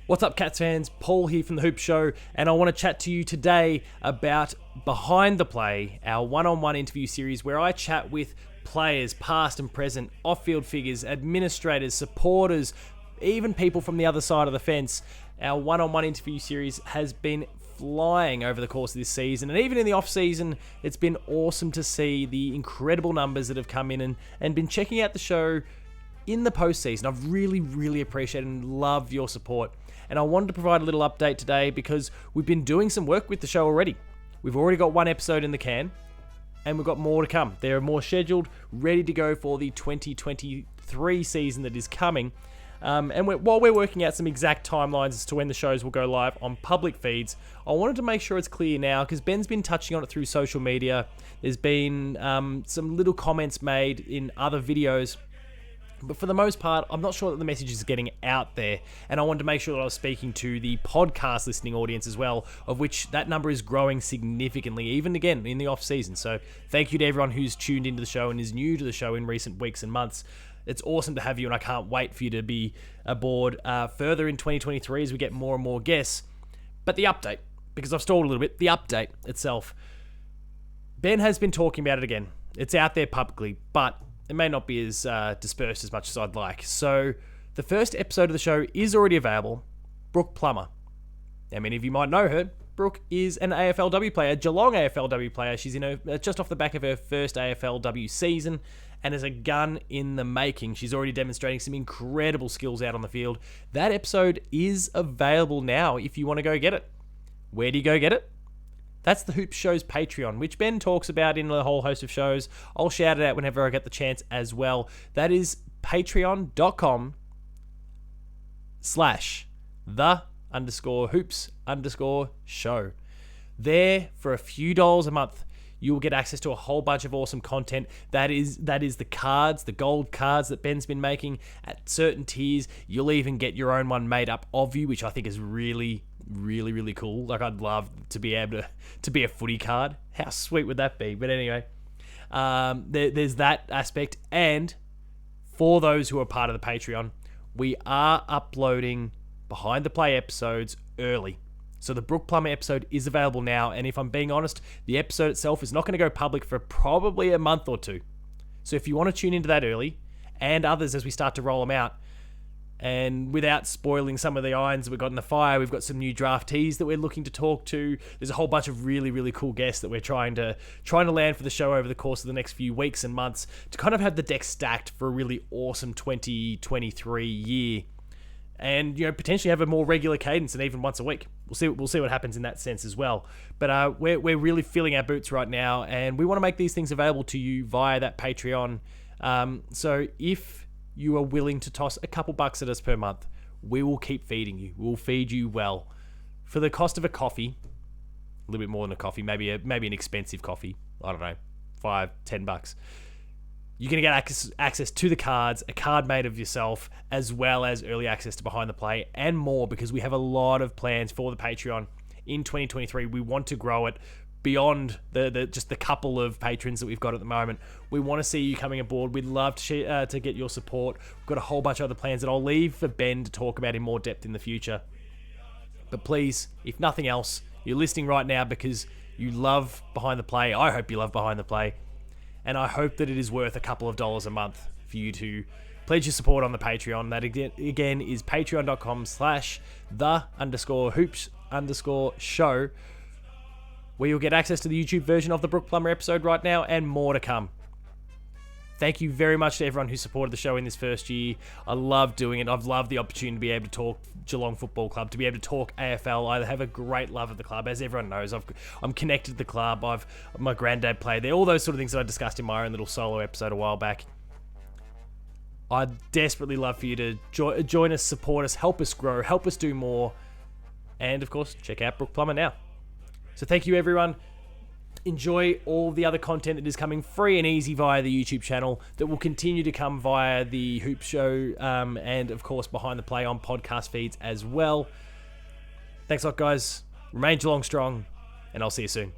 What's up, Cats fans? Paul here from The Hoop Show, and I want to chat to you today about Behind the Play, our one-on-one interview series where I chat with players, past and present, off-field figures, administrators, supporters, even people from the other side of the fence. Our one-on-one interview series has been flying over the course of this season, and even in the off-season, it's been awesome to see the incredible numbers that have come in and been checking out the show in the postseason. I've really appreciated and love your support. And I wanted to provide a little update today because we've been doing some work with the show already. We've already got one episode in the can, and we've got more to come. There are more scheduled, ready to go for the 2023 season that is coming. While we're working out some exact timelines as to when the shows will go live on public feeds, I wanted to make sure it's clear now because Ben's been touching on it through social media. There's been some little comments made in other videos. But for the most part, I'm not sure that the message is getting out there. And I wanted to make sure that I was speaking to the podcast listening audience as well, of which that number is growing significantly, even again in the off season. So thank you to everyone who's tuned into the show and is new to the show in recent weeks and months. It's awesome to have you, and I can't wait for you to be aboard further in 2023 as we get more and more guests. But the update, because I've stalled a little bit, the update itself. Ben has been talking about it again. It's out there publicly, but it may not be as dispersed as much as I'd like. So the first episode of the show is already available. Brooke Plummer. Now, many of you might know her. Brooke is an AFLW player, Geelong AFLW player. She's just off the back of her first AFLW season and is a gun in the making. She's already demonstrating some incredible skills out on the field. That episode is available now if you want to go get it. Where do you go get it? That's the Hoop Show's Patreon, which Ben talks about in a whole host of shows. I'll shout it out whenever I get the chance as well. That is patreon.com/the_hoops_show. There, for a few dollars a month, you'll get access to a whole bunch of awesome content. That is the cards, the gold cards that Ben's been making at certain tiers. You'll even get your own one made up of you, which I think is really cool. Like, I'd love to be able to be a footy card. How sweet would that be? But anyway, there's that aspect. And for those who are part of the Patreon, we are uploading Behind the Play episodes early. So the Brooke Plummer episode is available now. And if I'm being honest, the episode itself is not going to go public for probably a month or two. So if you want to tune into that early, and others as we start to roll them out, and without spoiling some of the irons that we've got in the fire, we've got some new draftees that we're looking to talk to. There's a whole bunch of really cool guests that we're trying to land for the show over the course of the next few weeks and months to kind of have the deck stacked for a really awesome 2023 year. And, potentially have a more regular cadence and even once a week. We'll see what happens in that sense as well. But we're really filling our boots right now, and we want to make these things available to you via that Patreon. So if you are willing to toss a couple bucks at us per month, we will keep feeding you. We'll feed you well. For the cost of a coffee, a little bit more than a coffee, maybe an expensive coffee, I don't know, $5-10. You're going to get access to the cards, a card made of yourself, as well as early access to Behind the Play and more, because we have a lot of plans for the Patreon in 2023. We want to grow it beyond just the couple of patrons that we've got at the moment. We want to see you coming aboard. We'd love to get your support. We've got a whole bunch of other plans that I'll leave for Ben to talk about in more depth in the future. But please, if nothing else, you're listening right now because you love Behind the Play. I hope you love Behind the Play. And I hope that it is worth a couple of dollars a month for you to pledge your support on the Patreon. That again is patreon.com/the_hoops_show, where you'll get access to the YouTube version of the Brooke Plummer episode right now and more to come. Thank you very much to everyone who supported the show in this first year. I love doing it. I've loved the opportunity to be able to talk Geelong Football Club, to be able to talk AFL. I have a great love of the club. As everyone knows, I'm connected to the club. My granddad played there. All those sort of things that I discussed in my own little solo episode a while back. I'd desperately love for you to join us, support us, help us grow, help us do more. And, of course, check out Brooke Plummer now. So thank you, everyone. Enjoy all the other content that is coming free and easy via the YouTube channel that will continue to come via the Hoop Show and, of course, Behind the Play on podcast feeds as well. Thanks a lot, guys. Remain Geelong strong, and I'll see you soon.